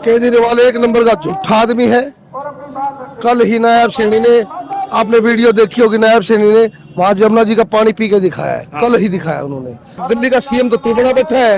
केजरीवाल एक नंबर का झूठा आदमी है। कल ही नायब सैनी ने, आपने वीडियो देखी होगी, नायब सैनी ने वहाँ जमुना जी का पानी पी के दिखाया है। कल ही दिखाया उन्होंने। दिल्ली का सीएम तो तू बड़ा बैठा है,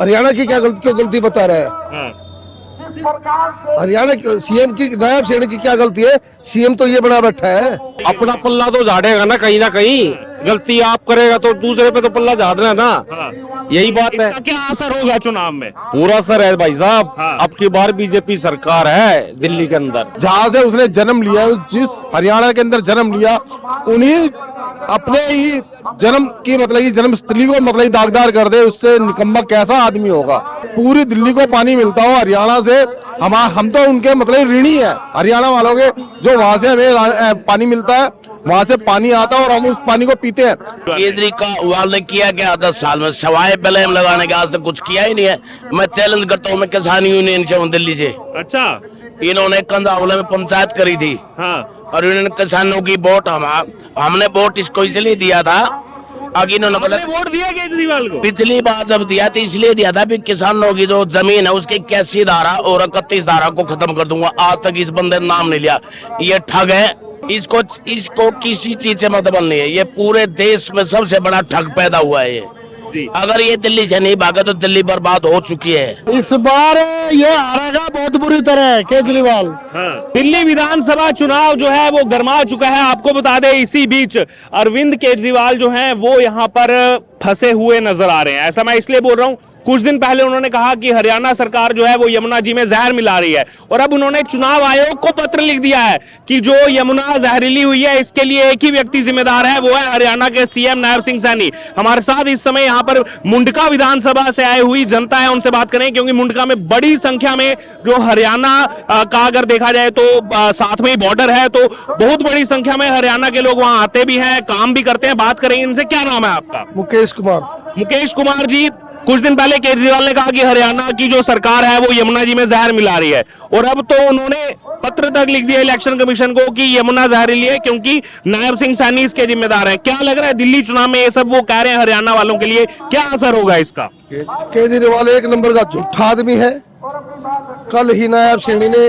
हरियाणा की क्या गलती, क्यों गलती बता रहा है? हरियाणा सीएम की, नायब सैनी की क्या गलती है? सीएम तो ये बना बैठा है। अपना पल्ला तो झाड़ेगा ना कहीं, गलती आप करेगा तो दूसरे पे तो पल्ला झाड़ना है ना। यही बात है। क्या असर होगा चुनाव में? पूरा असर है भाई साहब। अब की बार बीजेपी सरकार है दिल्ली के अंदर। जहाँ से उसने जन्म लिया, जिस हरियाणा के अंदर जन्म लिया, उन्हीं अपने ही जन्म की मतलब जन्मस्थली को मतलब दागदार कर दे, उससे निकम्मा कैसा आदमी होगा? पूरी दिल्ली को पानी मिलता हो हरियाणा से, हम तो उनके मतलब ऋणी है हरियाणा वालों के, जो वहाँ से हमें पानी मिलता है, वहाँ से पानी आता है और हम उस पानी को पीते हैं। केजरीवाल ने किया क्या 10 साल में? सवाए ब्लेम लगाने के आज तक कुछ किया ही नहीं है। मैं चैलेंज करता हूँ, मैं किसान यूनियन से हूँ दिल्ली से। अच्छा, इन्होंने कंधावले में पंचायत करी थी और इन्होंने किसानों की वोट, हमने वोट इसको इसलिए दिया था, आगे इन्होंने वोट दिया केजरीवाल को। पिछली बार जब दिया था इसलिए दिया था भी किसानों की जो जमीन है उसकी 81 धारा और 31 धारा को खत्म कर दूंगा। आज तक इस बंदे ने नाम नहीं लिया। ये ठग है। इसको किसी चीज से मतलब नहीं है। ये पूरे देश में सबसे बड़ा ठग पैदा हुआ है ये। अगर ये दिल्ली से नहीं भागा तो दिल्ली बर्बाद हो चुकी है। इस बार ये हारेगा बहुत बुरी तरह केजरीवाल। दिल्ली विधानसभा चुनाव जो है वो गरमा चुका है। आपको बता दें, इसी बीच अरविंद केजरीवाल जो हैं वो यहाँ पर फंसे हुए नजर आ रहे हैं। ऐसा मैं इसलिए बोल रहा हूँ, कुछ दिन पहले उन्होंने कहा कि हरियाणा सरकार जो है वो यमुना जी में जहर मिला रही है, और अब उन्होंने चुनाव आयोग को पत्र लिख दिया है कि जो यमुना जहरीली हुई है इसके लिए एक ही व्यक्ति जिम्मेदार है, वो है हरियाणा के सीएम नायब सिंह सैनी। हमारे साथ इस समय यहाँ पर मुंडका विधानसभा से आई हुई जनता है, उनसे बात करें, क्योंकि मुंडका में बड़ी संख्या में जो हरियाणा का अगर देखा जाए तो साथ में ही बॉर्डर है, तो बहुत बड़ी संख्या में हरियाणा के लोग वहां आते भी हैं, काम भी करते हैं। बात करेंगे इनसे। क्या नाम है आपका? मुकेश कुमार। मुकेश कुमार जी, कुछ दिन पहले केजरीवाल ने कहा कि हरियाणा की जो सरकार है वो यमुना जी में जहर मिला रही है, और अब तो उन्होंने पत्र तक लिख दिया इलेक्शन कमीशन को कि यमुना जहरीली है क्योंकि नायब सिंह सैनी इसके जिम्मेदार हैं। क्या लग रहा है दिल्ली चुनाव में ये सब वो कह रहे हैं हरियाणा वालों के लिए, क्या असर होगा इसका? केजरीवाल एक नंबर का झूठा आदमी है। कल ही नायब सैनी ने,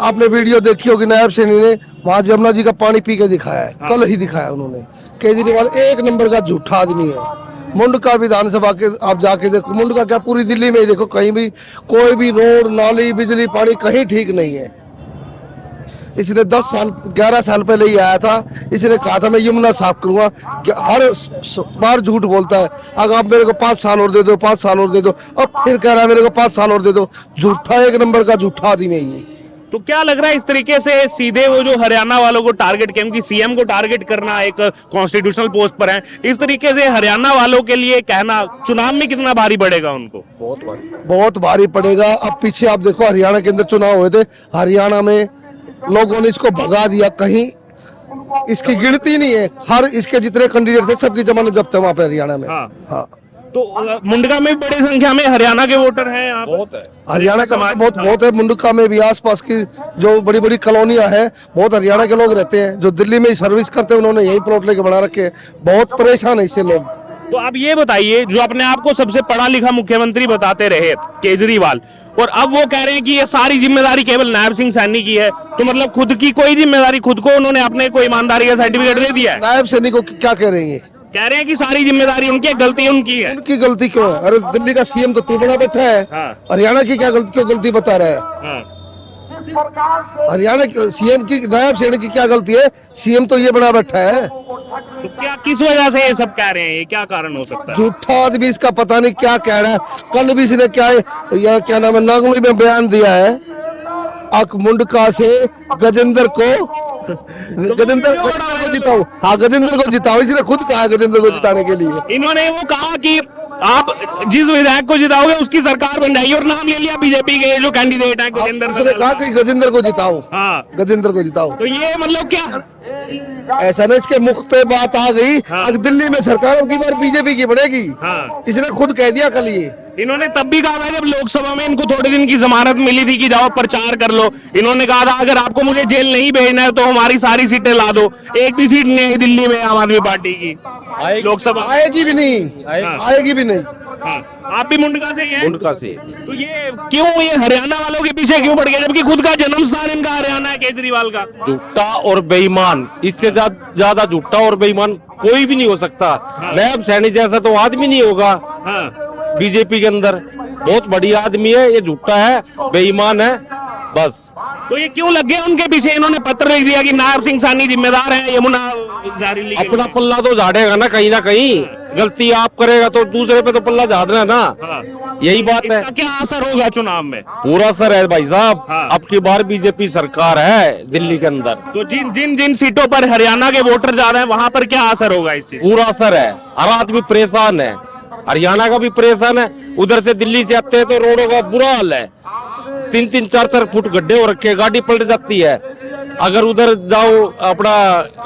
आपने वीडियो देखी होगी, नायब सैनी ने वहाँ जमुना जी का पानी पी के दिखाया है। कल ही दिखाया उन्होंने। केजरीवाल एक नंबर का झूठा आदमी है। मुंडका विधानसभा के आप जाके देखो, मुंडका क्या पूरी दिल्ली में ही देखो, कहीं भी कोई भी रोड, नाली, बिजली, पानी कहीं ठीक नहीं है। इसने 10 साल 11 साल पहले ही आया था, इसने कहा था मैं यमुना साफ करूंगा। हर बार झूठ बोलता है। अगर आप मेरे को 5 साल और दे दो, 5 साल और दे दो, अब फिर कह रहा है मेरे को 5 साल और दे दो। झूठा, एक नंबर का झूठा आदमी है ये। तो क्या लग रहा है इस तरीके से सीधे वो जो हरियाणा वालों को टारगेट, क्योंकि सीएम को टारगेट करना एक कॉन्स्टिट्यूशनल पोस्ट पर है, इस तरीके से हरियाणा वालों के लिए कहना चुनाव में कितना भारी पड़ेगा उनको? बहुत भारी पड़ेगा। अब पीछे आप देखो, हरियाणा के अंदर चुनाव हुए थे, हरियाणा में लोगों ने इसको भगा दिया। कहीं इसकी गिनती नहीं है। हर इसके जितने कैंडिडेट थे सबकी जमानत जब्त है वहाँ पे हरियाणा में। हाँ। तो मुंडका में बड़ी संख्या में हरियाणा के वोटर हैं यहाँ बहुत है। हरियाणा का बहुत है। मुंडका में भी आसपास की जो बड़ी बड़ी कॉलोनियां हैं, बहुत हरियाणा के लोग रहते हैं, जो दिल्ली में ही सर्विस करते हैं, उन्होंने यही प्लॉट लेके बना रखे हैं। बहुत परेशान है इससे लोग। तो आप ये बताइए, जो अपने आप को सबसे पढ़ा लिखा मुख्यमंत्री बताते रहे केजरीवाल, और अब वो कह रहे हैं कि ये सारी जिम्मेदारी केवल नायब सिंह सैनी की है, तो मतलब खुद की कोई जिम्मेदारी, खुद को उन्होंने अपने को ईमानदारी का सर्टिफिकेट दे दिया है? नायब सैनी को क्या कह रहे हैं? कह रहे हैं कि सारी जिम्मेदारी उनकी है, गलती उनकी है। उनकी गलती क्यों है? अरे दिल्ली का सीएम तो तू बड़ा बैठा है। हरियाणा की क्या गलती, क्यों गलती बता रहा है? हरियाणा सीएम की, नायब सैनी की क्या गलती है? सीएम तो ये बना बैठा है। तो क्या, किस वजह से ये सब कह रहे हैं? ये क्या कारण हो सकता है? झूठा आदमी, इसका पता नहीं क्या कह रहा है। कल भी इसने क्या नाम है, नागलोई में बयान दिया है, मुंडका से गजेंद्र को जिताओ। हाँ, गजेंद्र को जिताओ। इसने खुद कहा गजेंद्र को जिताने के लिए। इन्होंने वो कहा कि आप जिस विधायक को जिताओगे उसकी सरकार बन जाएगी, और नाम ले लिया बीजेपी के जो कैंडिडेट है गजेंद्र। उसने कहा कि गजेंद्र को जिताओ। हाँ, गजेंद्र को जिताओ। तो ये मतलब क्या, ऐसा ना, इसके मुख पे बात आ गई। अब दिल्ली में सरकार की बार बीजेपी की बनेगी। इसने खुद कह दिया कल ये। इन्होंने तब भी कहा था जब लोकसभा में इनको थोड़े दिन की जमानत मिली थी कि जाओ प्रचार कर लो, इन्होंने कहा था अगर आपको मुझे जेल नहीं भेजना है तो हमारी सारी सीटें ला दो। एक भी सीट नहीं है दिल्ली में आम आदमी पार्टी की लोकसभा। आएगी भी नहीं, आएगी भी नहीं। हाँ, आप भी मुंडका से ही हैं? उनका से तो ये क्यों, ये हरियाणा वालों के पीछे क्यों पड़ गए, जबकि खुद का जन्म स्थान इनका हरियाणा है, केजरीवाल का? झूठा और बेईमान, इससे ज्यादा झूठा और बेईमान कोई भी नहीं हो सकता। नायब सैनी जैसा तो आदमी नहीं होगा हाँ, बीजेपी के अंदर। बहुत बढ़िया आदमी है, ये झूठा है, बेईमान है, बस। तो ये क्यों लग गए उनके पीछे? इन्होंने पत्र लिख दिया कि नायब सिंह सैनी जिम्मेदार है यमुना जहरीली के अपना लिए। पल्ला तो झाड़ेगा ना कहीं। गलती आप करेगा तो दूसरे पे तो पल्ला झाड़ना है ना, हाँ। यही बात है। इसका क्या असर होगा चुनाव में? पूरा असर है भाई साहब। हाँ। अब की बार बीजेपी सरकार है दिल्ली के अंदर। तो जिन सीटों पर हरियाणा के वोटर जा रहे हैं वहां पर क्या असर होगा इस चीज? पूरा असर है, हर आदमी परेशान है, हरियाणा का भी परेशान है। उधर से दिल्ली से आते हैं तो रोडों का बुरा हाल है, 3-3, 4-4 फुट गड्ढे हो रखे, गाड़ी पलट जाती है। अगर उधर जाओ अपना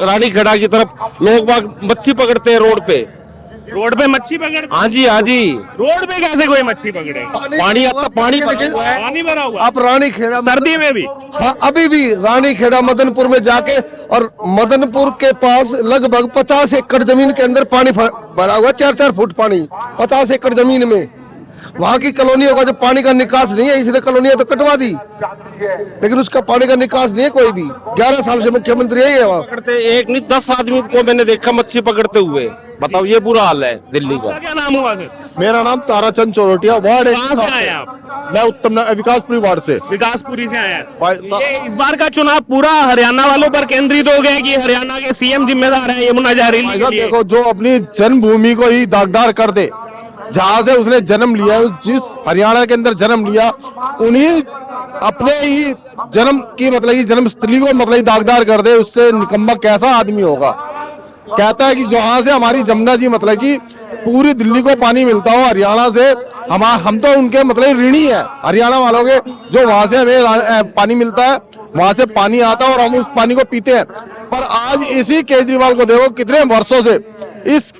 रानी खेड़ा की तरफ, लोग बाग मच्छी पकड़ते हैं रोड पे। रोड पे मच्छी पकड़ते? हाँ जी, हाँ जी। रोड पे कैसे कोई मच्छी पकड़ेगा? पानी आता, पानी भरा हुआ है। पानी भरा हुआ? आप रानी खेड़ा सर्दी में भी? हाँ, अभी भी रानी खेड़ा मदनपुर में जाके, और मदनपुर के पास लगभग 50 एकड़ जमीन के अंदर पानी भरा हुआ, 4-4 फुट पानी 50 एकड़ जमीन में। वहाँ की कॉलोनियों का जो पानी का निकास नहीं है, इसने कॉलोनियां तो कटवा दी, लेकिन उसका पानी का निकास नहीं है कोई भी। 11 साल से मुख्यमंत्री यही है वहाँ। पकड़ते एक नहीं 10 आदमी को मैंने देखा मच्छी पकड़ते हुए। बताओ, ये बुरा हाल है दिल्ली का। क्या नाम हुआ फिर? मेरा नाम ताराचंद चौरटिया, वार्ड कहाँ से आए आप? मैं उत्तम विकासपुरी वार्ड से। विकासपुरी से आए हैं। भाई ये इस बार का चुनाव पूरा हरियाणा वालों पर केंद्रित हो गया कि हरियाणा के सीएम जिम्मेदार है यमुना जहरीली के साहब लिए? देखो, जो अपनी जन्मभूमि को ही दागदार कर दे, जहाँ से उसने जन्म लिया, जिस हरियाणा के अंदर जन्म लिया, उन्हीं अपने ही जन्म की मतलब की जन्मस्थली को मतलब दागदार कर दे, उससे निकम्मा कैसा आदमी होगा। कहता है कि जहाँ से हमारी जमुना जी मतलब कि पूरी दिल्ली को पानी मिलता हो, हरियाणा से हम तो उनके मतलब ऋणी है, हरियाणा वालों के, जो वहां से हमें पानी मिलता है, वहां से पानी आता है और हम उस पानी को पीते हैं। पर आज इसी केजरीवाल को देखो, कितने वर्षों से इस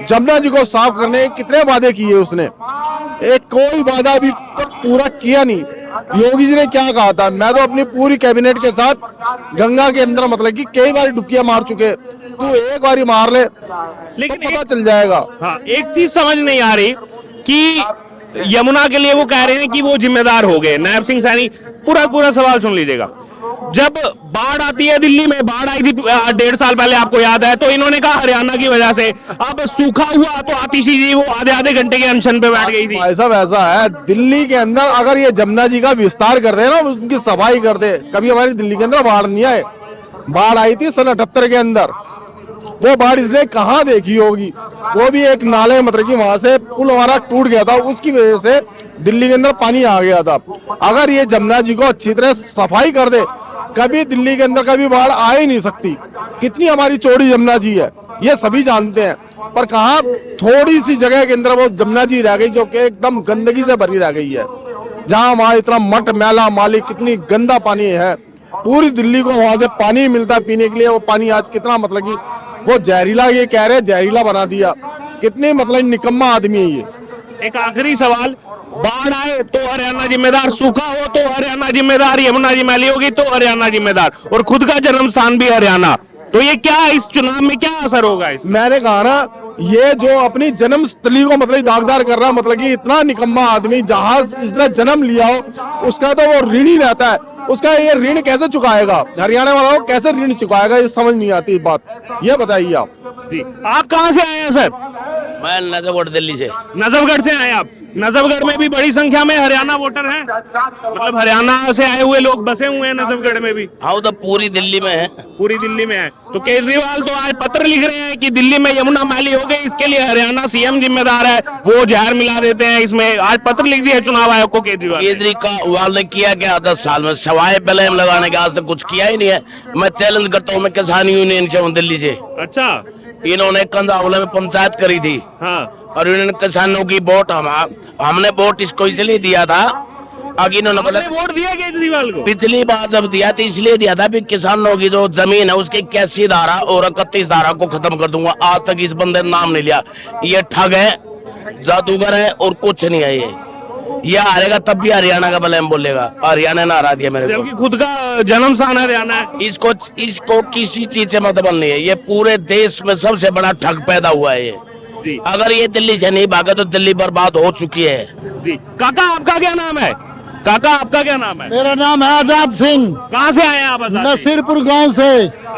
जमुना जी को साफ करने के कितने वादे किए उसने, एक कोई वादा भी तो पूरा किया नहीं। योगी जी ने क्या कहा था, मैं तो अपनी पूरी कैबिनेट के साथ गंगा के अंदर मतलब कि कई बार डुबकियां मार चुके, तू एक बारी मार ले लेकिन तो पता चल जाएगा। हाँ, एक चीज समझ नहीं आ रही कि यमुना के लिए वो कह रहे हैं कि वो जिम्मेदार हो गए नायब सिंह सैनी। पूरा सवाल सुन लीजिएगा। जब बाढ़ आती है दिल्ली में, बाढ़ आई थी 1.5 साल पहले, आपको याद है, तो इन्होंने कहा हरियाणा की वजह से। अब सूखा हुआ तो आतिशी जी वो आधे घंटे के अनशन पे बैठ गई थी। भाई साहब ऐसा है, दिल्ली के अंदर अगर ये जमुना जी का विस्तार कर दे ना, उनकी सफाई कर दे, कभी हमारी दिल्ली के अंदर बाढ़ नहीं आए। बाढ़ आई थी सन 78 के अंदर, वो बाढ़ इसने कहाँ देखी होगी। वो भी एक नाले मतलब कि वहां से पुल हमारा टूट गया था, उसकी वजह से दिल्ली के अंदर पानी आ गया था। अगर ये जमुना जी को अच्छी तरह सफाई कर दे, कभी दिल्ली के अंदर कभी बाढ़ आ ही नहीं सकती। कितनी हमारी चौड़ी जमुना जी है, ये सभी जानते हैं, पर कहाँ थोड़ी सी जगह के अंदर वो जमुना जी रह गई, जो कि एकदम गंदगी से भरी रह गई है। जहाँ वहाँ इतना मट मैला मालिक, कितनी गंदा पानी है। पूरी दिल्ली को वहां से पानी मिलता है पीने के लिए, वो पानी आज कितना मतलब कि वो जहरीला, ये कह रहे जहरीला बना दिया। कितने मतलब निकम्मा आदमी है ये। एक आखिरी सवाल, बाढ़ आए तो हरियाणा जिम्मेदार, सूखा हो तो हरियाणा जिम्मेदार, यमुना जी मैली होगी तो हरियाणा जिम्मेदार, और खुद का जन्म स्थान भी हरियाणा। तो ये क्या इस चुनाव में क्या असर होगा इस? मैंने कहा ना, ये जो अपनी जन्म स्थली को मतलब दागदार कर रहा, मतलब कि इतना निकम्मा आदमी, जहाँ इसने जन्म लिया हो उसका तो वो ऋण ही रहता है, उसका ये ऋण कैसे चुकाएगा, हरियाणा वाला को कैसे ऋण चुकाएगा, ये समझ नहीं आती बात। ये बताइए आप। जी, आप कहाँ से आए हैं सर? मैं नजफगढ़ दिल्ली से। नजफगढ़ से आए आप? नजफगढ़ में भी बड़ी संख्या में हरियाणा वोटर हैं, मतलब हरियाणा से आए हुए लोग बसे हुए हैं नजफगढ़ में भी? हाँ, तो पूरी दिल्ली में है। पूरी दिल्ली में है। तो केजरीवाल तो आज पत्र लिख रहे हैं कि दिल्ली में यमुना मैली हो गई, इसके लिए हरियाणा सीएम जिम्मेदार है, वो जहर मिला देते हैं इसमें। आज पत्र लिख दिया चुनाव आयोग को केजरीवाल ने किया क्या 10 साल में, सवाए ब्लेम लगाने के आज तक कुछ किया ही नहीं है। मैं चैलेंज करता हूँ, मैं किसान यूनियन से हूँ दिल्ली से। अच्छा, इन्होंने कंधावला में पंचायत करी थी, हाँ, और इन्होंने किसानों की वोट हमने वोट इसको इसलिए दिया था, आगे इन्होंने आपने वोट दिया केजरीवाल को? पिछली बार जब दिया तो इसलिए दिया था कि किसानों की जो जमीन है उसकी 81 धारा और 31 धारा को खत्म कर दूंगा। आज तक इस बंदे ने नाम नहीं लिया। ये ठग है, जादूगर है और कुछ नहीं है। ये हारेगा तब भी हरियाणा का ब्लेम बोलेगा, हरियाणा ने हरा दिया मेरे को। जबकि खुद का जन्म स्थान हरियाणा है। इसको किसी चीज से मतलब नहीं है। ये पूरे देश में सबसे बड़ा ठग पैदा हुआ है। जी। अगर ये दिल्ली से नहीं भागे तो दिल्ली बर्बाद हो चुकी है। जी काका आपका क्या नाम है? काका आपका क्या नाम है? मेरा नाम है आजाद सिंह, कहाँ से आए हैं आप? आजाद जी? नसीरपुर गांव से।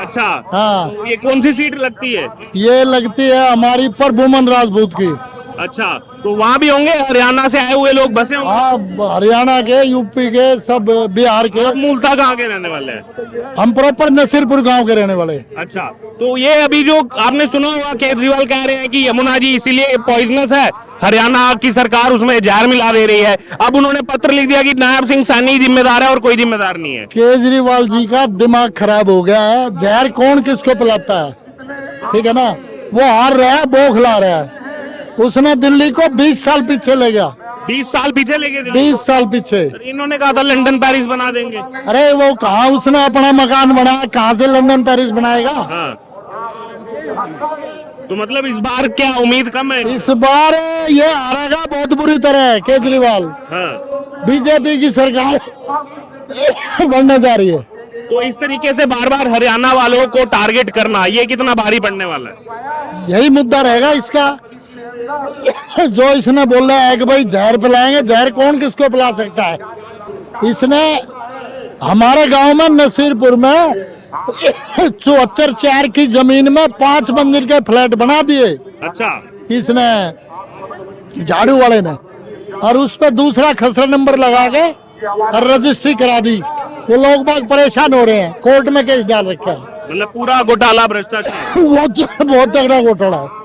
अच्छा हाँ। तो ये कौन सी सीट लगती है? ये लगती है हमारी प्रभुमन राजपूत की। अच्छा तो वहाँ भी होंगे हरियाणा से आए हुए लोग बसे होंगे? हाँ, हरियाणा के, यूपी के, सब बिहार के। आप मूलतः कहाँ के रहने वाले हैं? हम प्रॉपर नसीरपुर गांव के रहने वाले। अच्छा तो ये अभी जो आपने सुना होगा केजरीवाल कह रहे हैं कि यमुना जी इसीलिए पॉइजनस है, हरियाणा की सरकार उसमें जहर मिला दे रही है। अब उन्होंने पत्र लिख दिया कि नायब सिंह सैनी जिम्मेदार है और कोई जिम्मेदार नहीं है। केजरीवाल जी का दिमाग खराब हो गया है। जहर कौन किसको पिलाता है? ठीक है ना, वो हार रहा है, बौखला रहा है। उसने दिल्ली को 20 साल पीछे ले गया। 20 साल पीछे लेके दिल्ली 20 साल पीछे। को। इन्होंने कहा था लंदन पेरिस बना देंगे। अरे वो कहा, उसने अपना मकान बनाया, कहाँ से लंदन पेरिस बनाएगा? हाँ तो मतलब इस बार क्या उम्मीद कम है? इस बार ये हारेगा बहुत बुरी तरह केजरीवाल। हाँ बीजेपी की सरकार बनने जा रही है। तो इस तरीके से बार बार हरियाणा वालों को टारगेट करना ये कितना भारी पड़ने वाला है? यही मुद्दा रहेगा इसका। जो इसने बोला है कि भाई जहर पिलाएंगे, जहर कौन किसको पिला सकता है? इसने हमारे गांव में नसीरपुर में 74 की जमीन में 5 मंजिल के फ्लैट बना दिए अच्छा इसने, झाड़ू वाले ने, और उस पर दूसरा खसरा नंबर लगा के और रजिस्ट्री करा दी। वो लोग बाग परेशान हो रहे हैं, कोर्ट में केस डाल रखा है। मतलब पूरा घोटाला भ्रष्टाचार। बहुत तगड़ा घोटाला है।